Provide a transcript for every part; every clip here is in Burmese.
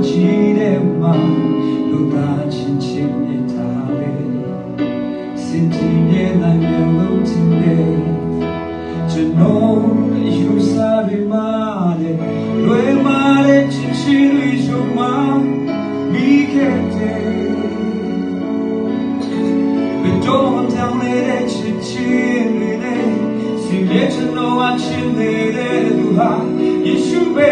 ကြီးတဲ့မှာလူသားချင်းချင်းမြတ်ထားလေစင်ကြီးရဲ့နိုင်လုံးချင်းတဲ့ကျွန်တော်ယူစားရမှာလေလွယ်မာတဲ့ချစ်ချစ်တွေရှုံးမှာမိခဲ့တဲ့ဘယ်တော့မှတောင်းနေတဲ့ချစ်ချစ်တွေနဲ့စီလက်ကျွန်တော်အချင်းနေတဲ့သူဟာယေရှုပဲ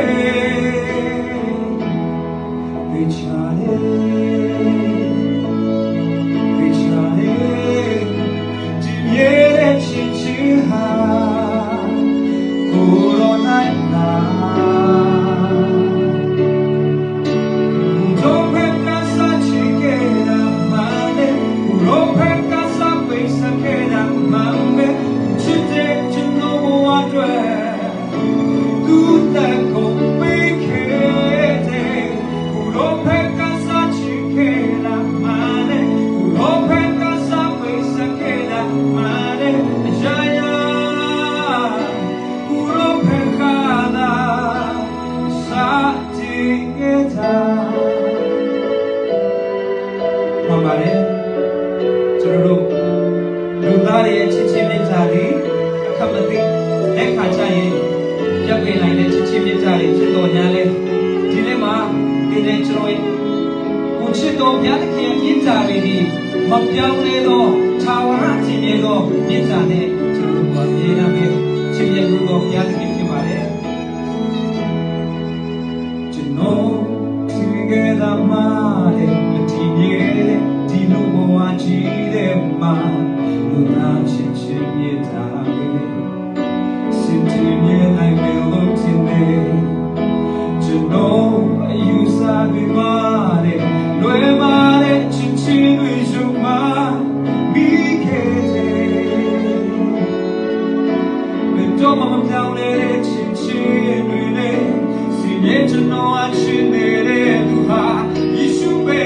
မှန်ပါတယ်ကျွန်တော်တို့လူသားတွေရဲ့ချစ်ချင်းမြတ်တာတွေအခက်မသိလက်ခါချရင်ရပ်ပင်နိုင်တဲ့ချစ်ချင်းမြတ်တာတွေဖြစ်တော်ညာလဲဒီနေ့မှာဒီနေ့ကျွန်တော်ကိုချစ်တော်ဘုရားသခင်မြတ်တာတွေဒီမပြောင်းလဲတော့သာဝရချစ်မြတ်သောမြတ်တာနဲ့ကျွန်တော်တို့မြေနာမဲ့ချစ်မြတ်သောဘုရားသခင်ဖြစ်ပါတယ်ကျွန်တော်ဒီကဲသာမှာဒီလူဘဝကြီးတဲ့မှာလူသားချင်းချင်းမြတ်တာပဲစင်တင်မြဲနိုင်မယ်လို့ထင်တယ်ကျွန်တော်အယူဆပြီးပါတဲ့လွယ်မာတဲ့ချစ်ချင်းတွေရှုံးမှာမိခဲ့တယ်ဘယ်တော့မှမပြောင်းလဲတဲ့ချစ်ချင်းတွေနဲ့စီရဲ့ကျွန်တော်အချင်းနေတဲ့သူဟာယေရှုပဲ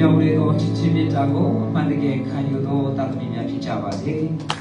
ပြောင်းလဲသောချစ်ချင်းမြတ်တာကိုအမှန်တကယ်ခံယူသောတာသမီများဖြစ်ကြပါစေ။